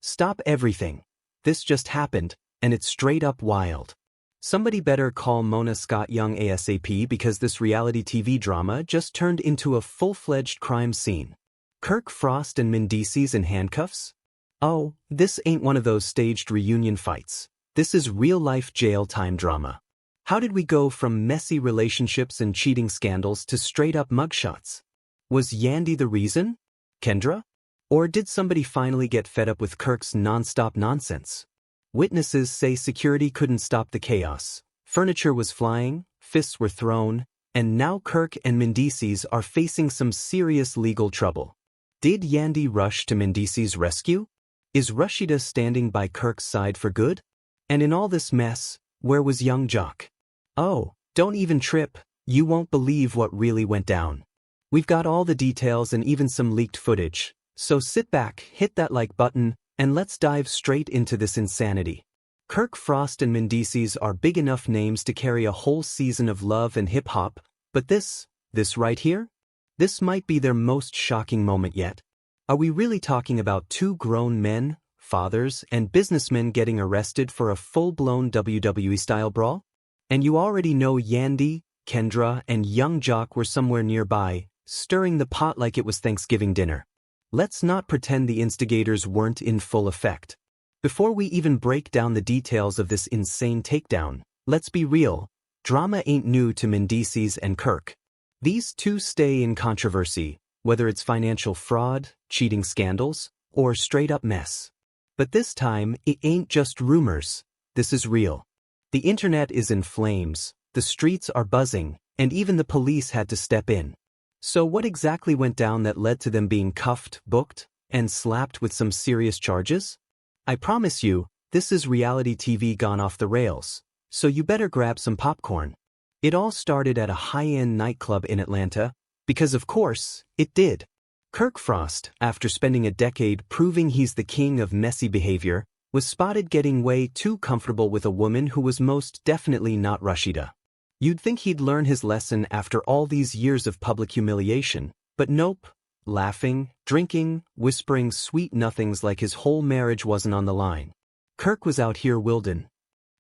Stop everything. This just happened, and it's straight up wild. Somebody better call Mona Scott Young ASAP because this reality TV drama just turned into a full-fledged crime scene. Kirk Frost and Mendeecees in handcuffs? Oh, this ain't one of those staged reunion fights. This is real-life jail time drama. How did we go from messy relationships and cheating scandals to straight-up mugshots? Was Yandy the reason? Kendra? Or did somebody finally get fed up with Kirk's non-stop nonsense? Witnesses say security couldn't stop the chaos. Furniture was flying, fists were thrown, and now Kirk and Mendeecees are facing some serious legal trouble. Did Yandy rush to Mendeecees' rescue? Is Rashida standing by Kirk's side for good? And in all this mess, where was young Jock? Oh, don't even trip, you won't believe what really went down. We've got all the details and even some leaked footage, so sit back, hit that like button, and let's dive straight into this insanity. Kirk Frost and Mendeecees are big enough names to carry a whole season of love and hip-hop, but this right here? This might be their most shocking moment yet. Are we really talking about two grown men, fathers, and businessmen getting arrested for a full-blown WWE-style brawl? And you already know Yandy, Kendra, and young Jock were somewhere nearby, stirring the pot like it was Thanksgiving dinner. Let's not pretend the instigators weren't in full effect. Before we even break down the details of this insane takedown, let's be real, drama ain't new to Mendeecees and Kirk. These two stay in controversy, whether it's financial fraud, cheating scandals, or straight-up mess. But this time, it ain't just rumors. This is real. The internet is in flames, the streets are buzzing, and even the police had to step in. So what exactly went down that led to them being cuffed, booked, and slapped with some serious charges? I promise you, this is reality TV gone off the rails, so you better grab some popcorn. It all started at a high-end nightclub in Atlanta, because of course, it did. Kirk Frost, after spending a decade proving he's the king of messy behavior, was spotted getting way too comfortable with a woman who was most definitely not Rashida. You'd think he'd learn his lesson after all these years of public humiliation, but nope. Laughing, drinking, whispering sweet nothings like his whole marriage wasn't on the line. Kirk was out here wildin'.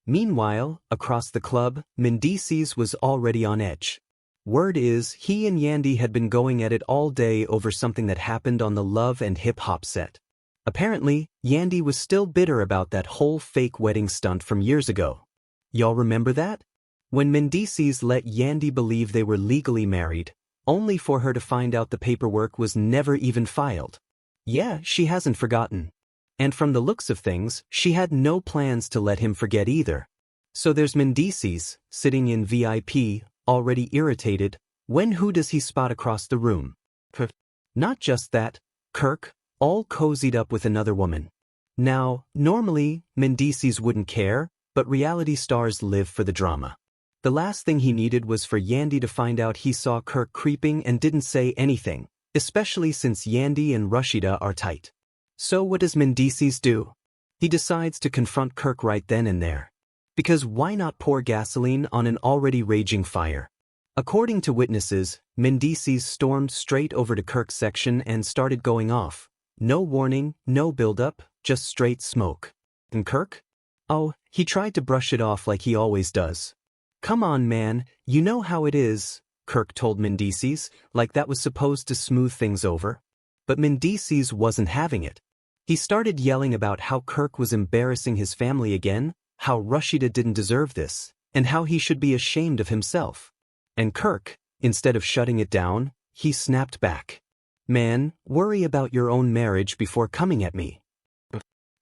Meanwhile, across the club, Mendeecees was already on edge. Word is, he and Yandy had been going at it all day over something that happened on the Love and Hip Hop set. Apparently, Yandy was still bitter about that whole fake wedding stunt from years ago. Y'all remember that? When Mendeecees let Yandy believe they were legally married, only for her to find out the paperwork was never even filed. Yeah, she hasn't forgotten. And from the looks of things, she had no plans to let him forget either. So there's Mendeecees, sitting in VIP, already irritated, when who does he spot across the room? Not just that, Kirk, all cozied up with another woman. Now, normally, Mendeecees wouldn't care, but reality stars live for the drama. The last thing he needed was for Yandy to find out he saw Kirk creeping and didn't say anything, especially since Yandy and Rashida are tight. So what does Mendeecees do? He decides to confront Kirk right then and there. Because why not pour gasoline on an already raging fire? According to witnesses, Mendeecees stormed straight over to Kirk's section and started going off. No warning, no build-up, just straight smoke. And Kirk? Oh, he tried to brush it off like he always does. Come on, man, you know how it is, Kirk told Mendeecees, like that was supposed to smooth things over. But Mendeecees wasn't having it. He started yelling about how Kirk was embarrassing his family again, how Rashida didn't deserve this, and how he should be ashamed of himself. And Kirk, instead of shutting it down, he snapped back. Man, worry about your own marriage before coming at me.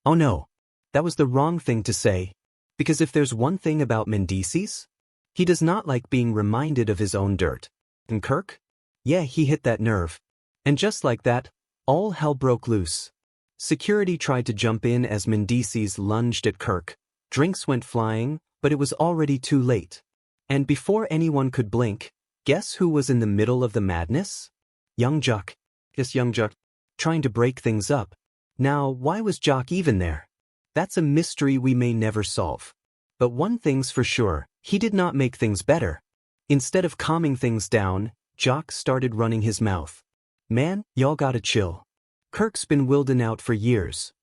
Oh no, that was the wrong thing to say. Because if there's one thing about Mendeecees, he does not like being reminded of his own dirt. And Kirk? Yeah, he hit that nerve. And just like that, all hell broke loose. Security tried to jump in as Mendeecees lunged at Kirk. Drinks went flying, but it was already too late. And before anyone could blink, guess who was in the middle of the madness? Young Jock. Yes, young Jock. Trying to break things up. Now, why was Jock even there? That's a mystery we may never solve. But one thing's for sure, he did not make things better. Instead of calming things down, Jock started running his mouth. Man, y'all gotta chill. Kirk's been wildin' out for years.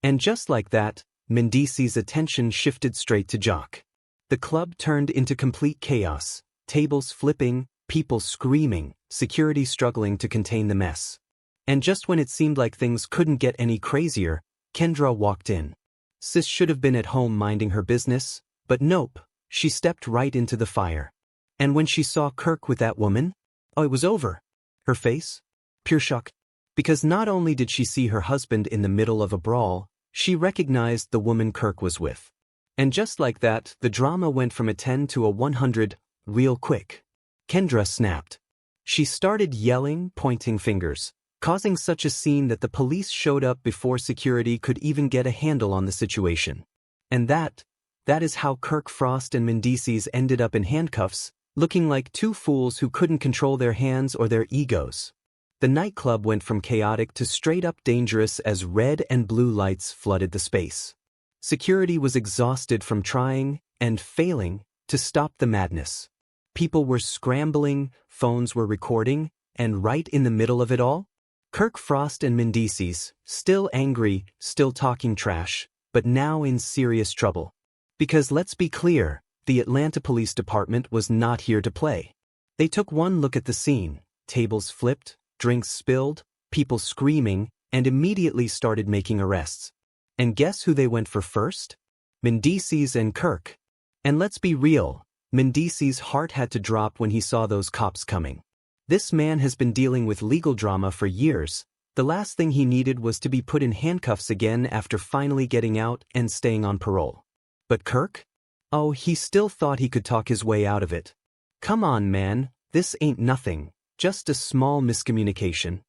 And just like that, Mendeecees' attention shifted straight to Jock. The club turned into complete chaos, tables flipping, people screaming, security struggling to contain the mess. And just when it seemed like things couldn't get any crazier, Kendra walked in. Sis should have been at home minding her business, but nope, she stepped right into the fire. And when she saw Kirk with that woman, oh, it was over. Her face? Pure shock. Because not only did she see her husband in the middle of a brawl, she recognized the woman Kirk was with. And just like that, the drama went from a 10 to a 100, real quick. Kendra snapped. She started yelling, pointing fingers, causing such a scene that the police showed up before security could even get a handle on the situation. And that is how Kirk Frost and Mendeecees ended up in handcuffs, looking like two fools who couldn't control their hands or their egos. The nightclub went from chaotic to straight-up dangerous as red and blue lights flooded the space. Security was exhausted from trying, and failing, to stop the madness. People were scrambling, phones were recording, and right in the middle of it all, Kirk Frost and Mendeecees, still angry, still talking trash, but now in serious trouble. Because let's be clear, the Atlanta Police Department was not here to play. They took one look at the scene, tables flipped, drinks spilled, people screaming, and immediately started making arrests. And guess who they went for first? Mendeecees and Kirk. And let's be real, Mendeecees' heart had to drop when he saw those cops coming. This man has been dealing with legal drama for years. The last thing he needed was to be put in handcuffs again after finally getting out and staying on parole. But Kirk? Oh, he still thought he could talk his way out of it. Come on, man, this ain't nothing, just a small miscommunication.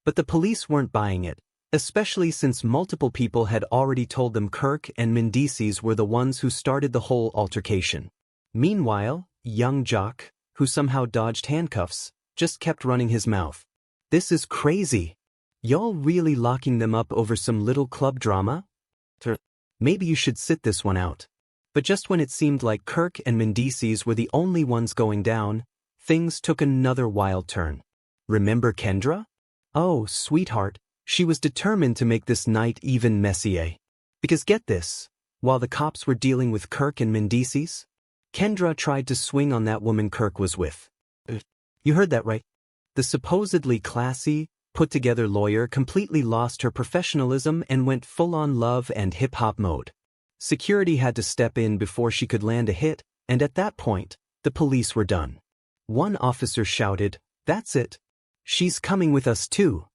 But the police weren't buying it, especially since multiple people had already told them Kirk and Mendeecees were the ones who started the whole altercation. Meanwhile, young Jock, who somehow dodged handcuffs, just kept running his mouth. This is crazy. Y'all really locking them up over some little club drama? Maybe you should sit this one out. But just when it seemed like Kirk and Mendeecees were the only ones going down, things took another wild turn. Remember Kendra? Oh, sweetheart, she was determined to make this night even messier. Because get this, while the cops were dealing with Kirk and Mendeecees, Kendra tried to swing on that woman Kirk was with. You heard that right. The supposedly classy, put-together lawyer completely lost her professionalism and went full-on love and hip-hop mode. Security had to step in before she could land a hit, and at that point, the police were done. One officer shouted, "That's it. She's coming with us too."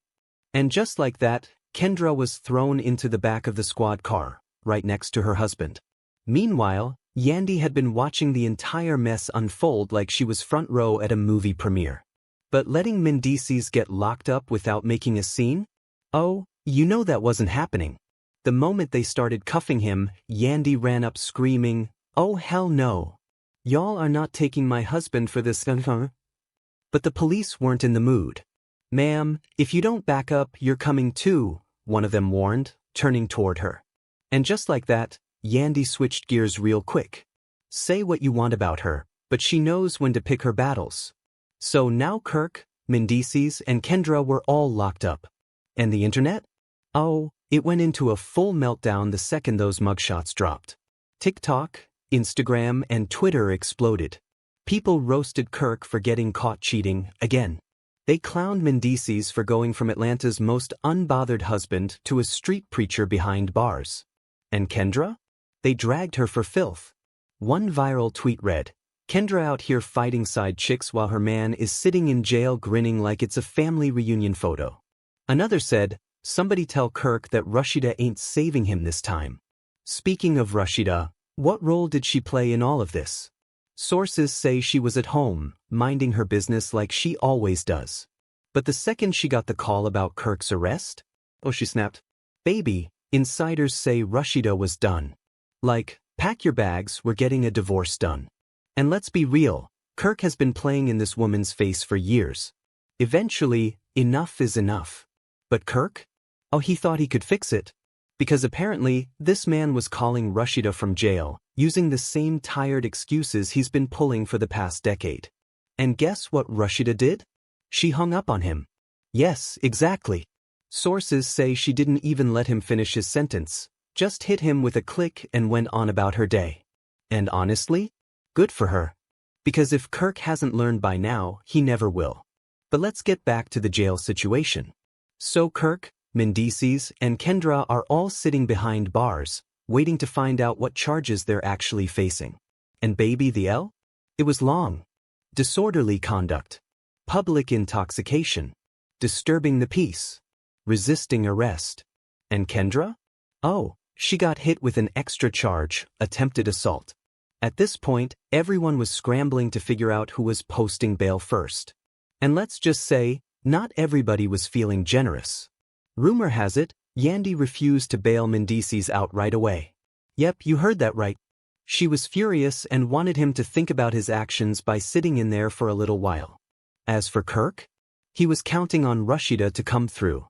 And just like that, Kendra was thrown into the back of the squad car, right next to her husband. Meanwhile, Yandy had been watching the entire mess unfold like she was front row at a movie premiere. But letting Mendeecees get locked up without making a scene? Oh, you know that wasn't happening. The moment they started cuffing him, Yandy ran up screaming, "Oh hell no. Y'all are not taking my husband for this." But the police weren't in the mood. "Ma'am, if you don't back up, you're coming too," one of them warned, turning toward her. And just like that, Yandy switched gears real quick. Say what you want about her, but she knows when to pick her battles. So now Kirk, Mendeecees, and Kendra were all locked up. And the internet? Oh, it went into a full meltdown the second those mugshots dropped. TikTok, Instagram, and Twitter exploded. People roasted Kirk for getting caught cheating again. They clowned Mendeecees for going from Atlanta's most unbothered husband to a street preacher behind bars. And Kendra? They dragged her for filth. One viral tweet read, "Kendra out here fighting side chicks while her man is sitting in jail grinning like it's a family reunion photo." Another said, "Somebody tell Kirk that Rashida ain't saving him this time." Speaking of Rashida, what role did she play in all of this? Sources say she was at home, minding her business like she always does. But the second she got the call about Kirk's arrest, oh, she snapped. Baby, insiders say Rashida was done. Like, pack your bags, we're getting a divorce done. And let's be real, Kirk has been playing in this woman's face for years. Eventually, enough is enough. But Kirk? Oh, he thought he could fix it. Because apparently, this man was calling Rashida from jail, using the same tired excuses he's been pulling for the past decade. And guess what Rashida did? She hung up on him. Yes, exactly. Sources say she didn't even let him finish his sentence, just hit him with a click and went on about her day. And honestly, good for her. Because if Kirk hasn't learned by now, he never will. But let's get back to the jail situation. So Kirk, Mendeecees, and Kendra are all sitting behind bars, waiting to find out what charges they're actually facing. And baby the L? It was long. Disorderly conduct. Public intoxication. Disturbing the peace. Resisting arrest. And Kendra? Oh, she got hit with an extra charge, attempted assault. At this point, everyone was scrambling to figure out who was posting bail first. And let's just say, not everybody was feeling generous. Rumor has it, Yandy refused to bail Mendeecees out right away. Yep, you heard that right. She was furious and wanted him to think about his actions by sitting in there for a little while. As for Kirk, he was counting on Rashida to come through.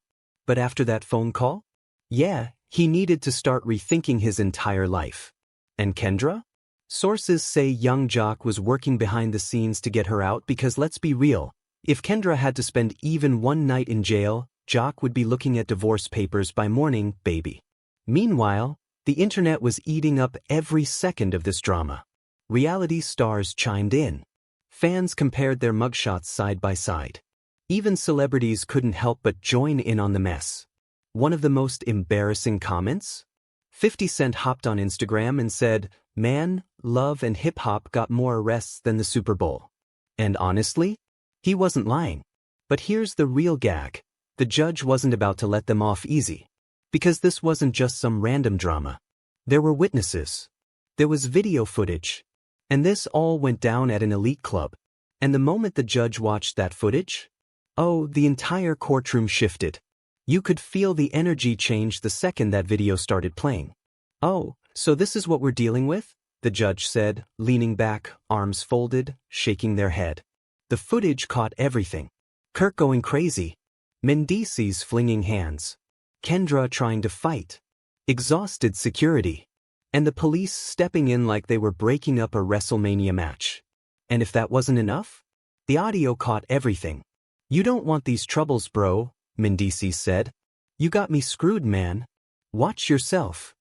But after that phone call? Yeah, he needed to start rethinking his entire life. And Kendra? Sources say young Jock was working behind the scenes to get her out because let's be real, if Kendra had to spend even one night in jail, Jock would be looking at divorce papers by morning, baby. Meanwhile, the internet was eating up every second of this drama. Reality stars chimed in. Fans compared their mugshots side by side. Even celebrities couldn't help but join in on the mess. One of the most embarrassing comments? 50 Cent hopped on Instagram and said, "Man, love and hip-hop got more arrests than the Super Bowl." And honestly, he wasn't lying. But here's the real gag. The judge wasn't about to let them off easy. Because this wasn't just some random drama. There were witnesses. There was video footage. And this all went down at an elite club. And the moment the judge watched that footage, oh, the entire courtroom shifted. You could feel the energy change the second that video started playing. "Oh, so this is what we're dealing with?" the judge said, leaning back, arms folded, shaking their head. The footage caught everything. Kirk going crazy. Mendeecees flinging hands. Kendra trying to fight. Exhausted security. And the police stepping in like they were breaking up a WrestleMania match. And if that wasn't enough, the audio caught everything. "You don't want these troubles, bro," Mendeecees said. "You got me screwed, man. Watch yourself."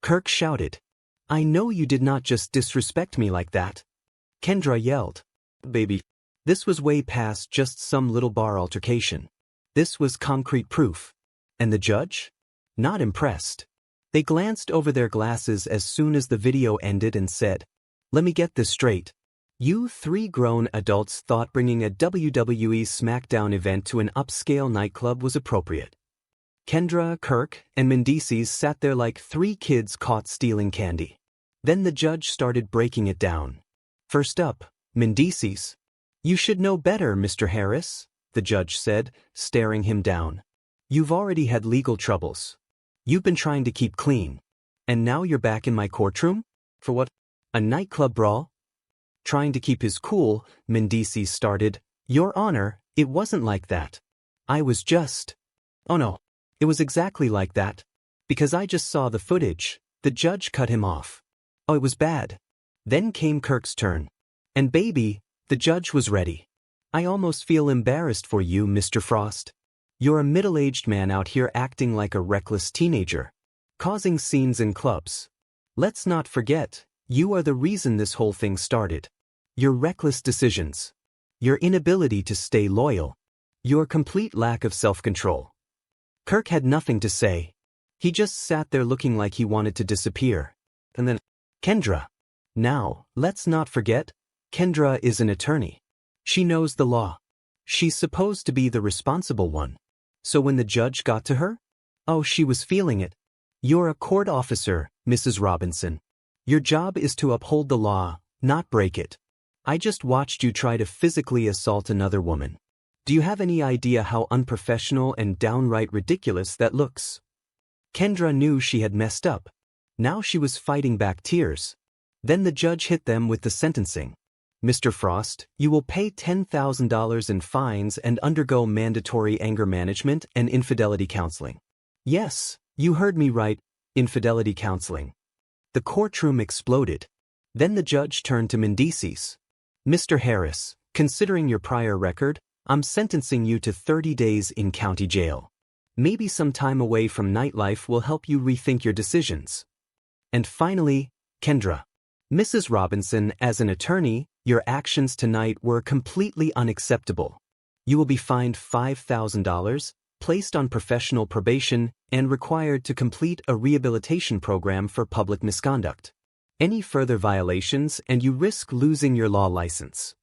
Kirk shouted. "I know you did not just disrespect me like that." Kendra yelled. "Baby." This was way past just some little bar altercation. This was concrete proof. And the judge? Not impressed. They glanced over their glasses as soon as the video ended and said, "Let me get this straight. You three grown adults thought bringing a WWE SmackDown event to an upscale nightclub was appropriate." Kendra, Kirk, and Mendeecees sat there like three kids caught stealing candy. Then the judge started breaking it down. First up, Mendeecees. "You should know better, Mr. Harris," the judge said, staring him down. "You've already had legal troubles. You've been trying to keep clean. And now you're back in my courtroom? For what? A nightclub brawl?" Trying to keep his cool, Mendeecees started, "Your Honor, it wasn't like that. I was just..." "Oh no, it was exactly like that. Because I just saw the footage." The judge cut him off. "Oh, it was bad." Then came Kirk's turn. "And baby," the judge was ready. "I almost feel embarrassed for you, Mr. Frost. You're a middle-aged man out here acting like a reckless teenager, causing scenes in clubs. Let's not forget, you are the reason this whole thing started. Your reckless decisions. Your inability to stay loyal. Your complete lack of self-control." Kirk had nothing to say. He just sat there looking like he wanted to disappear. And then, Kendra. Now, let's not forget, Kendra is an attorney. She knows the law. She's supposed to be the responsible one. So when the judge got to her, oh, she was feeling it. "You're a court officer, Mrs. Robinson. Your job is to uphold the law, not break it. I just watched you try to physically assault another woman. Do you have any idea how unprofessional and downright ridiculous that looks?" Kendra knew she had messed up. Now she was fighting back tears. Then the judge hit them with the sentencing. "Mr. Frost, you will pay $10,000 in fines and undergo mandatory anger management and infidelity counseling." Yes, you heard me right, infidelity counseling. The courtroom exploded. Then the judge turned to Mendeecees. "Mr. Harris, considering your prior record, I'm sentencing you to 30 days in county jail." Maybe some time away from nightlife will help you rethink your decisions. And finally, Kendra. Mrs. Robinson, as an attorney, your actions tonight were completely unacceptable. You will be fined $5,000, placed on professional probation, and required to complete a rehabilitation program for public misconduct. Any further violations and you risk losing your law license.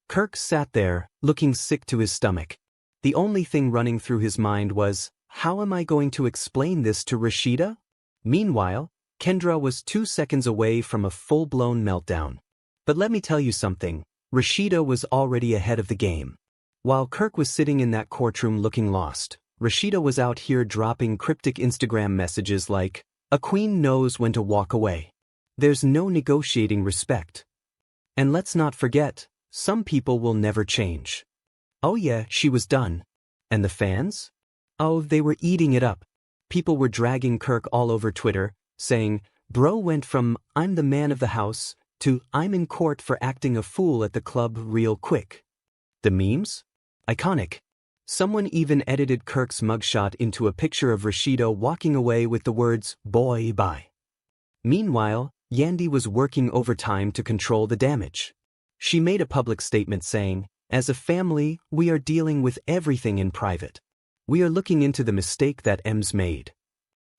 Kirk sat there, looking sick to his stomach. The only thing running through his mind was, how am I going to explain this to Rashida? Meanwhile, Kendra was 2 seconds away from a full-blown meltdown. But let me tell you something, Rashida was already ahead of the game. While Kirk was sitting in that courtroom looking lost, Rashida was out here dropping cryptic Instagram messages like, "A queen knows when to walk away. There's no negotiating respect." And let's not forget, some people will never change. Oh yeah, she was done. And the fans? Oh, they were eating it up. People were dragging Kirk all over Twitter, saying, "Bro went from, I'm the man of the house, to I'm in court for acting a fool at the club real quick." The memes? Iconic. Someone even edited Kirk's mugshot into a picture of Rashida walking away with the words, "Boy, bye." Meanwhile, Yandy was working overtime to control the damage. She made a public statement saying, "As a family, we are dealing with everything in private. We are looking into the mistake that Ems made."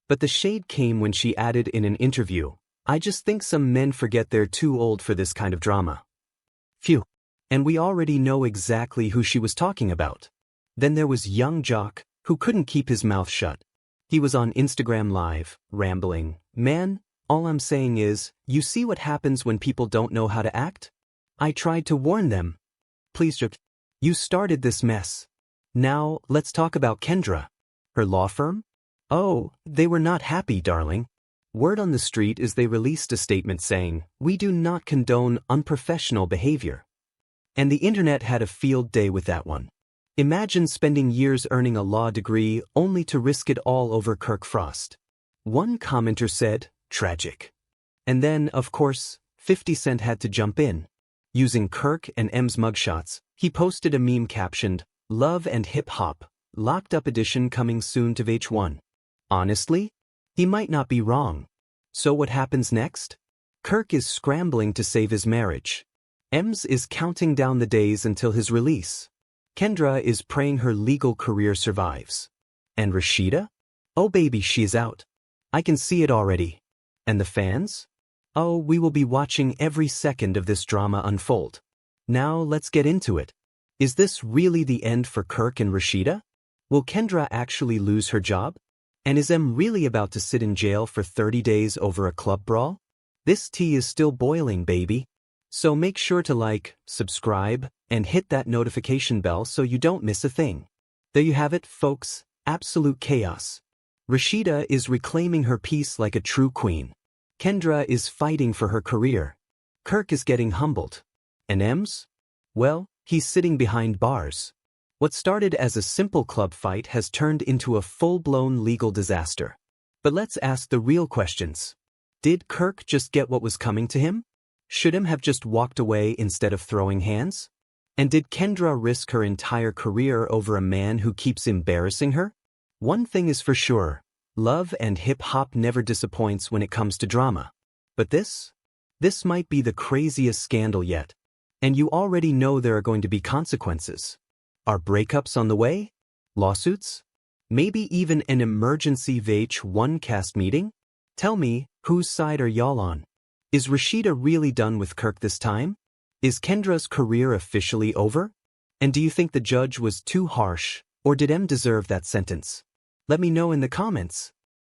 But the shade came when she added in an interview, "I just think some men forget they're too old for this kind of drama." Phew. And we already know exactly who she was talking about. Then there was young Jock, who couldn't keep his mouth shut. He was on Instagram Live, rambling, "Man, all I'm saying is, you see what happens when people don't know how to act? I tried to warn them. Please just, you started this mess. Now, let's talk about Kendra. Her law firm? Oh, they were not happy, darling. Word on the street is they released a statement saying, "We do not condone unprofessional behavior." And the internet had a field day with that one. Imagine spending years earning a law degree only to risk it all over Kirk Frost. One commenter said, "Tragic." And then, of course, 50 Cent had to jump in. Using Kirk and M's mugshots, he posted a meme captioned, "Love and Hip Hop, Locked Up Edition coming soon to VH1. Honestly, he might not be wrong. So what happens next? Kirk is scrambling to save his marriage. Ems is counting down the days until his release. Kendra is praying her legal career survives. And Rashida? Oh baby, she's out. I can see it already. And the fans? Oh, we will be watching every second of this drama unfold. Now let's get into it. Is this really the end for Kirk and Rashida? Will Kendra actually lose her job? And is Em really about to sit in jail for 30 days over a club brawl? This tea is still boiling, baby. So make sure to like, subscribe, and hit that notification bell so you don't miss a thing. There you have it, folks. Absolute chaos. Rashida is reclaiming her peace like a true queen. Kendra is fighting for her career. Kirk is getting humbled. And Ems? Well, he's sitting behind bars. What started as a simple club fight has turned into a full-blown legal disaster. But let's ask the real questions. Did Kirk just get what was coming to him? Should him have just walked away instead of throwing hands? And did Kendra risk her entire career over a man who keeps embarrassing her? One thing is for sure, love and hip-hop never disappoints when it comes to drama. But this might be the craziest scandal yet. And you already know there are going to be consequences. Are breakups on the way? Lawsuits? Maybe even an emergency VH1 cast meeting? Tell me, whose side are y'all on? Is Rashida really done with Kirk this time? Is Kendra's career officially over? And do you think the judge was too harsh, or did Em deserve that sentence? Let me know in the comments.